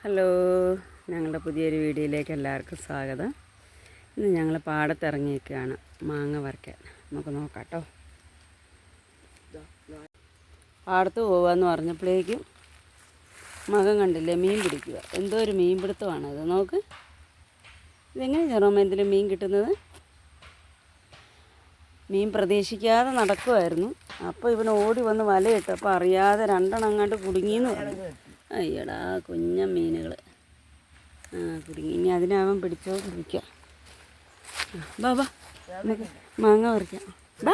Hello, ഞങ്ങളുടെ പുതിയൊരു വീഡിയോയിലേക്ക് എല്ലാവർക്കും സ്വാഗതം. ഇന്ന് ഞങ്ങൾ പാടത്തിറങ്ങിയിരിക്കുകയാണ് മാങ്ങ പറിക്കാൻ. നമുക്ക് നോക്കാം കേട്ടോ. പാടത്ത് പോകാമെന്ന് പറഞ്ഞപ്പോഴേക്കും മകൻ കണ്ടില്ലേ, മീൻ പിടിക്കുക. എന്തോ ഒരു മീൻ പിടുത്തമാണത്. നോക്ക്, ഇതെങ്ങനെ ചെറുമ്മ എന്തെങ്കിലും മീൻ കിട്ടുന്നത്? മീൻ പ്രതീക്ഷിക്കാതെ നടക്കുമായിരുന്നു. അപ്പോൾ ഇവൻ ഓടി വന്ന് വലയിട്ടപ്പോൾ അറിയാതെ രണ്ടെണ്ണം അങ്ങോട്ട് കുടുങ്ങിയെന്ന് പറഞ്ഞു. അയ്യടാ, കുഞ്ഞ മീനുകൾ കുടുങ്ങി. ഇനി അതിനവൻ പിടിച്ചോണ്ടിരിക്കുക. ബാ ബാ, നമുക്ക് മാങ്ങ പറിക്കാം. ബാ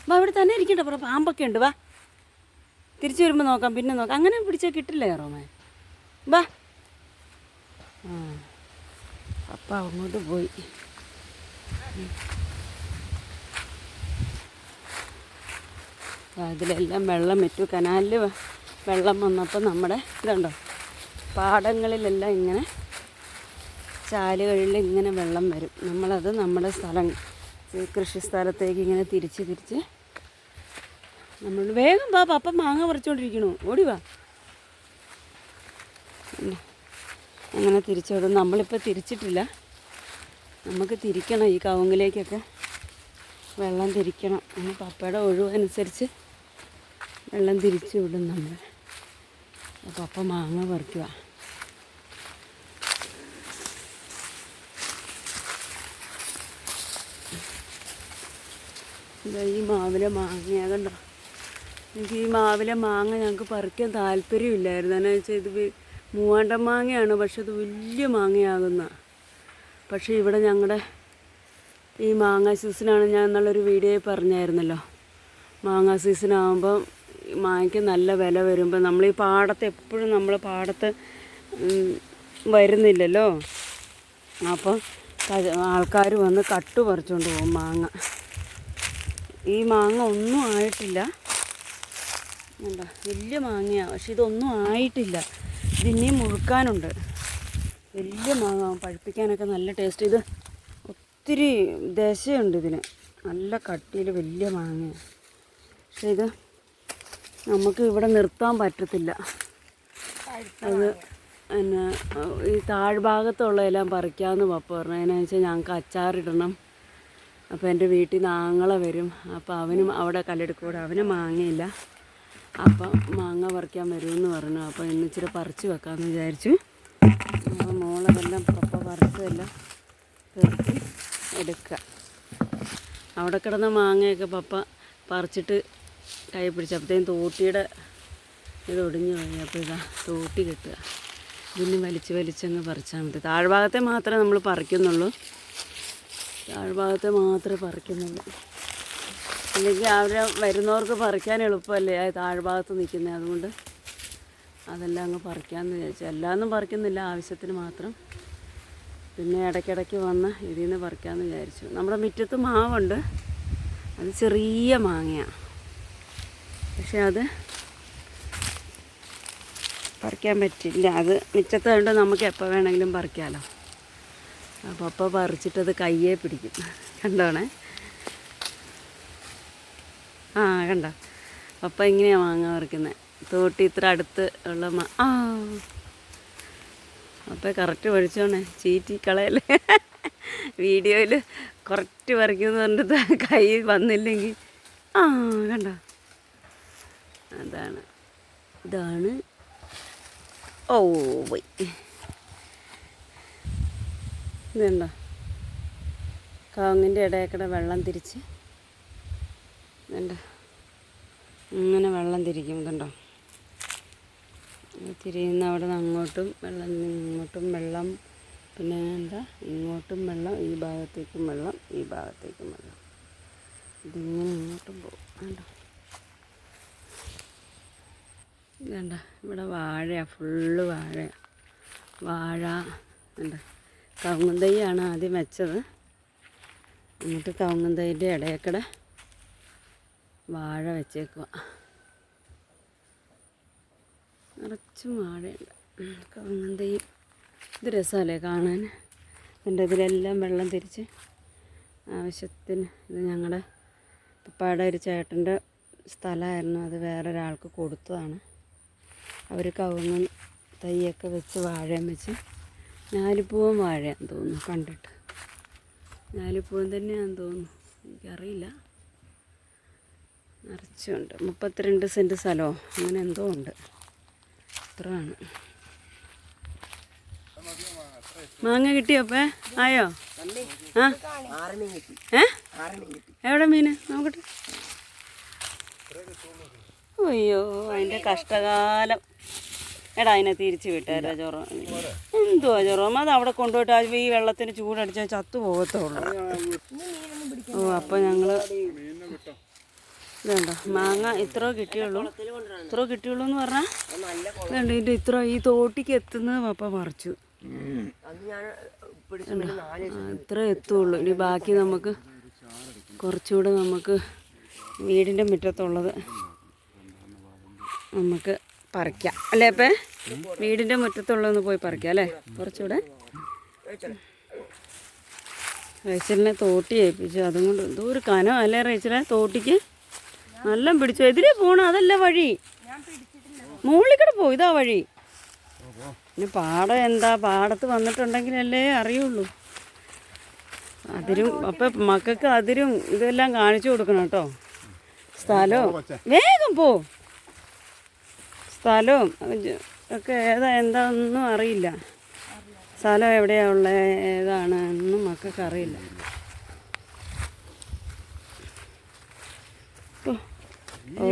ബാ, ഇവിടെ തന്നെ ഇരിക്കട്ടെ. അപ്പുറം പാമ്പൊക്കെ ഉണ്ട്. വാ, തിരിച്ചു വരുമ്പോൾ നോക്കാം, പിന്നെ നോക്കാം. അങ്ങനെ പിടിച്ചാൽ കിട്ടില്ല റോമേ. ബാ. അപ്പ അങ്ങോട്ട് പോയി. അതിലെല്ലാം വെള്ളം വിറ്റു. കനാലിൽ വെള്ളം വന്നപ്പോൾ നമ്മുടെ ഇതുണ്ടോ, പാടങ്ങളിലെല്ലാം ഇങ്ങനെ ചാലുകളിൽ ഇങ്ങനെ വെള്ളം വരും. നമ്മളത് നമ്മുടെ കൃഷി സ്ഥലത്തേക്ക് ഇങ്ങനെ തിരിച്ച് നമ്മൾ വേഗം വാ. പപ്പ മാങ്ങ പറിച്ചുകൊണ്ടിരിക്കണു. ഓടി വാ. അങ്ങനെ തിരിച്ചോടും. നമ്മളിപ്പോൾ തിരിച്ചിട്ടില്ല, നമുക്ക് തിരിക്കണം. ഈ കവുങ്ങിലേക്കൊക്കെ വെള്ളം തിരിക്കണം. അങ്ങനെ പപ്പയുടെ ഒഴിവനുസരിച്ച് വെള്ളം തിരിച്ചു വിടും നമ്മൾ. പപ്പ മാങ്ങ പറിക്കുക. ഈ മാവിലെ മാങ്ങ കണ്ടോ. എനിക്ക് ഈ മാവിലെ മാങ്ങ ഞങ്ങൾക്ക് പറിക്കാൻ താല്പര്യമില്ലായിരുന്നു. എന്നാ വെച്ചാൽ ഇത് മൂവാണ്ടൻ മാങ്ങയാണ്, പക്ഷെ ഇത് വലിയ മാങ്ങയാകുന്ന. പക്ഷേ ഇവിടെ ഞങ്ങളുടെ ഈ മാങ്ങ സീസണാണ്. ഞാൻ എന്നുള്ളൊരു വീഡിയോയിൽ പറഞ്ഞായിരുന്നല്ലോ, മാങ്ങ സീസണാകുമ്പം മാങ്ങയ്ക്ക് നല്ല വില വരുമ്പോൾ നമ്മൾ ഈ പാടത്ത് എപ്പോഴും നമ്മൾ പാടത്ത് വരുന്നില്ലല്ലോ. അപ്പം ആൾക്കാർ വന്ന് കട്ട് പറിച്ചുകൊണ്ട് പോകും മാങ്ങ. ഈ മാങ്ങ ഒന്നും ആയിട്ടില്ല. എന്താ വലിയ മാങ്ങയാണ്, പക്ഷെ ഇതൊന്നും ആയിട്ടില്ല. ഇതിനെയും മുഴുക്കാനുണ്ട്. വലിയ മാങ്ങ, പഴുപ്പിക്കാനൊക്കെ നല്ല ടേസ്റ്റ്. ഇത് ഒത്തിരി ദശയുണ്ട് ഇതിന്, നല്ല കട്ടിയിൽ വലിയ മാങ്ങയാണ്. പക്ഷെ ഇത് നമുക്ക് ഇവിടെ നിർത്താൻ പറ്റത്തില്ല. അത് പിന്നെ ഈ താഴ്ഭാഗത്തുള്ള എല്ലാം പറിക്കാമെന്ന് പപ്പ പറഞ്ഞു. അതിനെന്ന് വെച്ചാൽ ഞങ്ങൾക്ക് അച്ചാറിടണം. അപ്പോൾ എൻ്റെ വീട്ടിൽ നിന്ന് ആങ്ങള വരും. അപ്പോൾ അവനും അവിടെ കല്ലെടുക്കൂടെ, അവന് മാങ്ങയില്ല. അപ്പം മാങ്ങ പറിക്കാൻ വരുമെന്ന് പറഞ്ഞു. അപ്പോൾ ഇന്ന് ഇച്ചിരി പറിച്ച് വെക്കാമെന്ന് വിചാരിച്ചു. അപ്പോൾ മോളതെല്ലാം പപ്പ പറിച്ചതെല്ലാം പെറുക്കി എടുക്കുക. അവിടെ കിടന്ന മാങ്ങയൊക്കെ പപ്പ പറിച്ചിട്ട് കൈ പിടിച്ചപ്പോഴത്തേക്കും തോട്ടിയുടെ ഇത് ഒടിഞ്ഞു പോയി. അപ്പോൾ ഇതാ തോട്ടി കിട്ടുക. ഇതിന് വലിച്ചങ്ങ് പറിച്ചാൽ മതി. താഴ്ഭാഗത്തെ മാത്രമേ നമ്മൾ പറിക്കുന്നുള്ളൂ, താഴ്ഭാഗത്തെ മാത്രമേ പറിക്കുന്നുള്ളൂ. അല്ലെങ്കിൽ അവരെ വരുന്നവർക്ക് പറിക്കാൻ എളുപ്പമല്ലേ ആ താഴ്ഭാഗത്ത് നിൽക്കുന്നത്. അതുകൊണ്ട് അതെല്ലാം അങ്ങ് പറിക്കാമെന്ന് വിചാരിച്ചു. എല്ലാമൊന്നും പറിക്കുന്നില്ല, ആവശ്യത്തിന് മാത്രം. പിന്നെ ഇടയ്ക്കിടയ്ക്ക് വന്ന് ഇതിൽ നിന്ന് പറിക്കാമെന്ന് വിചാരിച്ചു. നമ്മുടെ മുറ്റത്ത് മാവുണ്ട്, അത് ചെറിയ മാങ്ങയാണ്. പക്ഷെ അത് പറിക്കാൻ പറ്റില്ല. അത് മിച്ചത്ത് കണ്ട് നമുക്ക് എപ്പോൾ വേണമെങ്കിലും പറിക്കാമല്ലോ. അപ്പോൾ അപ്പോൾ പറിച്ചിട്ടത് കയ്യെ പിടിക്കും. കണ്ടോണേ. കണ്ടോ, പപ്പ ഇങ്ങനെയാണ് മാങ്ങ പറിക്കുന്നത്. തോട്ടി ഇത്ര അടുത്ത് ഉള്ള അപ്പോൾ കറക്റ്റ് പറിച്ചോണേ, ചീറ്റി കളയല്ലേ. വീഡിയോയിൽ കറക്റ്റ് പറിക്കുമെന്ന് പറഞ്ഞിട്ട് കൈ വന്നില്ലെങ്കിൽ കണ്ടോ. ഇതാണ് പോയി. ഇതുണ്ടോ, കവുങ്ങിൻ്റെ ഇടയ്ക്കൂടെ വെള്ളം തിരിച്ച് ഇതുണ്ടോ, ഇങ്ങനെ വെള്ളം തിരിക്കും. ഇതുണ്ടോ, തിരിയുന്ന അവിടെ നിന്ന് അങ്ങോട്ടും വെള്ളം, ഇങ്ങോട്ടും വെള്ളം, പിന്നെ ഇങ്ങോട്ടും വെള്ളം, ഈ ഭാഗത്തേക്കും വെള്ളം, ഈ ഭാഗത്തേക്കും വെള്ളം. ഇതിങ്ങനെ ഇങ്ങോട്ടും പോകും. കണ്ടോ, ഇതണ്ട, ഇവിടെ വാഴയാണ്, ഫുള്ള് വാഴ ഉണ്ട്. കവുങ്ങും തൈയാണ് ആദ്യം വെച്ചത്. എന്നിട്ട് കവുങ്ങും തൈൻ്റെ ഇടയ്ക്കൂടെ വാഴ വെച്ചേക്കുക. നിറച്ചും വാഴയുണ്ട്, കവുങ്ങും തൈ. ഇത് രസമല്ലേ കാണാൻ. ഇതിലെല്ലാം വെള്ളം തിരിച്ച് ആവശ്യത്തിന്. ഇത് ഞങ്ങളുടെ പപ്പായുടെ ഒരു ചേട്ടൻ്റെ സ്ഥലമായിരുന്നു, അത് വേറൊരാൾക്ക് കൊടുത്തതാണ്. അവർ കവുങ്ങും തൈയൊക്കെ വെച്ച് വാഴയും വെച്ച് ഞാലിപ്പൂവൻ വാഴയാന്ന് തോന്നുന്നു കണ്ടിട്ട്. ഞാലിപ്പൂവൻ തന്നെയാണെന്ന് തോന്നുന്നു, എനിക്കറിയില്ല. നിറച്ചുണ്ട്. 32 സെൻറ്റ് സ്ഥലമോ അങ്ങനെ എന്തോ ഉണ്ട്. അത്രയാണ്. മാങ്ങ കിട്ടിയോപ്പേ? ആയോ? ആ എവിടെ മീൻ നോക്കട്ടെ. അയ്യോ അതിൻ്റെ കഷ്ടകാലം. എടാ അതിനെ തിരിച്ച് വിട്ടാരാ ചോറ. എന്തുവാ ചോറോമ? അത് അവിടെ കൊണ്ടുപോയിട്ട് ഈ വെള്ളത്തിന് ചൂടടിച്ചാൽ ചത്തു പോകത്തുള്ളൂ. ഓ അപ്പോൾ ഞങ്ങൾ ഇതുണ്ടോ മാങ്ങ ഇത്ര കിട്ടിയുള്ളൂ എന്ന് പറഞ്ഞാൽ ഇതുണ്ട്. ഇതിൻ്റെ ഇത്ര ഈ തോട്ടിക്ക് എത്തുന്നത് പപ്പ പറിച്ചു. ഇത്ര എത്തുള്ളൂ. ഇനി ബാക്കി നമുക്ക് കുറച്ചുകൂടെ നമുക്ക് വീടിൻ്റെ മുറ്റത്തുള്ളത് നമുക്ക് പറിക്കാം അല്ലേ അപ്പേ? വീടിൻ്റെ മുറ്റത്തുള്ളതൊന്ന് പോയി പറിക്കാം അല്ലേ? കുറച്ചുകൂടെ റേച്ചലിനെ തോട്ടി ഏൽപ്പിച്ചു. അതും കൊണ്ട് എന്തോ ഒരു കനം അല്ലേ റേച്ചലെ തോട്ടിക്ക്? നല്ല പിടിച്ചു. എതിരെ പോകണം, അതല്ല വഴി. മുകളിൽ പോകും, ഇതാ വഴി. പിന്നെ പാടം എന്താ, പാടത്ത് വന്നിട്ടുണ്ടെങ്കിലല്ലേ അറിയുള്ളൂ. അതിരും അപ്പം മക്കൾക്ക് അതിരും ഇതെല്ലാം കാണിച്ചു കൊടുക്കണം കേട്ടോ. സ്ഥലവും വേഗം പോ. സ്ഥലവും ഒക്കെ എന്താണെന്നും അറിയില്ല. സ്ഥലം എവിടെയാണ് ഉള്ളത്, ഏതാണ് എന്നും മക്കൾക്ക് അറിയില്ല. ഓ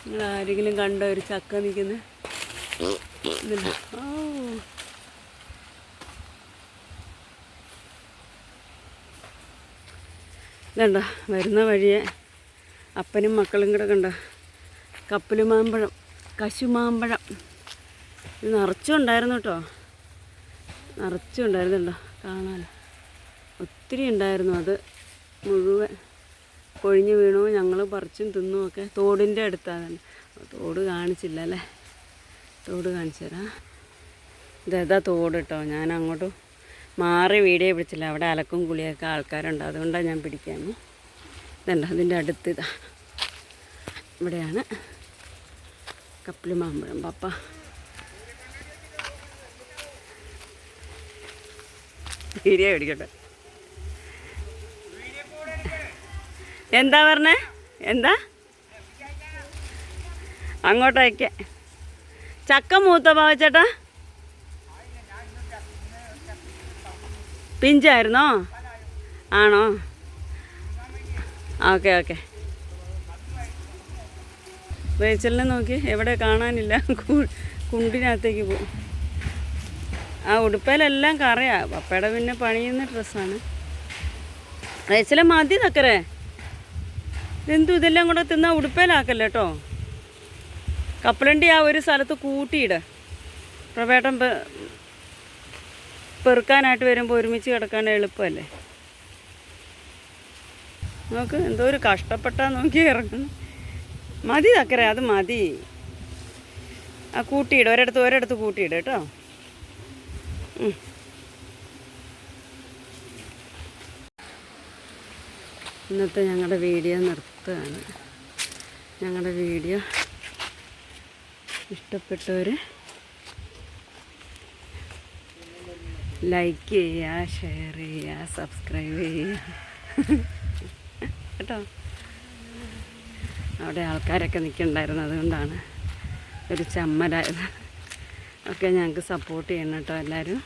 നിങ്ങൾ ആരെങ്കിലും കണ്ടോ ഒരു ചക്ക നിൽക്കുന്നത്? ഓ ഇതണ്ട വരുന്ന വഴിയെ അപ്പനും മക്കളും കൂടെ കണ്ട കപ്പലുമാമ്പഴം, കശുമാമ്പഴം. ഇത് നിറച്ചുണ്ടായിരുന്നു കേട്ടോ, നിറച്ചുണ്ടായിരുന്നുണ്ടോ കാണാൻ. ഒത്തിരി ഉണ്ടായിരുന്നു. അത് മുഴുവൻ കൊഴിഞ്ഞ് വീണു. ഞങ്ങൾ പറിച്ചും തിന്നുമൊക്കെ. തോടിൻ്റെ അടുത്താണ്. തോട് കാണിച്ചില്ല അല്ലേ? തോട് കാണിച്ചു തരാം. ഇതേതാ തോട് കേട്ടോ. ഞാൻ അങ്ങോട്ട് മാറി വീഡിയോ പിടിച്ചില്ല. അവിടെ അലക്കും കുളിയൊക്കെ ആൾക്കാരുണ്ട്, അതുകൊണ്ടാണ് ഞാൻ പിടിക്കാൻ. ഇതുണ്ട് അതിൻ്റെ അടുത്ത്. ഇതാ ഇവിടെയാണ് കപ്പിളി മാമ്പഴം. പപ്പ വീഡിയോ പിടിക്കട്ടെ. എന്താ പറഞ്ഞേ? എന്താ അങ്ങോട്ടേക്ക് ചക്ക മൂത്ത പാവച്ചേട്ടാ? പിഞ്ചായിരുന്നോ? ആണോ? Okay okay. റേച്ചലിനെ നോക്കി എവിടെ കാണാനില്ല. കുണ്ടിനകത്തേക്ക് പോകും. ആ ഉടുപ്പയിലെല്ലാം കറയാ. പപ്പയുടെ പിന്നെ പണിയുന്ന ഡ്രസ്സാണ്. റേച്ചലെ മതി തക്കരെ. എന്തു ഇതെല്ലാം കൂടെ തിന്നാൽ ഉടുപ്പയിലാക്കല്ലേ കേട്ടോ. കപ്പലണ്ടി ആ ഒരു സ്ഥലത്ത് കൂട്ടിയിട. പ്രവേട്ടം പെറുക്കാനായിട്ട് വരുമ്പോൾ ഒരുമിച്ച് കിടക്കാൻ എളുപ്പമല്ലേ. നോക്ക് എന്തോ ഒരു കഷ്ടപ്പെട്ടാ നോക്കി ഇറങ്ങുന്നു. മതി തക്കരെ, അത് മതി. ആ കൂട്ടിയിട, ഒരിടത്ത് കൂട്ടിയിട കേട്ടോ. ഇന്നത്തെ ഞങ്ങളുടെ വീഡിയോ നിർത്തുകയാണ്. ഞങ്ങളുടെ വീഡിയോ ഇഷ്ടപ്പെട്ടവർ ലൈക്ക് ചെയ്യുക, ഷെയർ ചെയ്യുക, സബ്സ്ക്രൈബ് ചെയ്യുക കേട്ടോ. അവിടെ ആൾക്കാരൊക്കെ നിൽക്കുന്നുണ്ടായിരുന്നു, അതുകൊണ്ടാണ് ഒരു ചമ്മലായത്. ഒക്കെ ഞങ്ങൾക്ക് സപ്പോർട്ട് ചെയ്യണം കേട്ടോ എല്ലാവരും.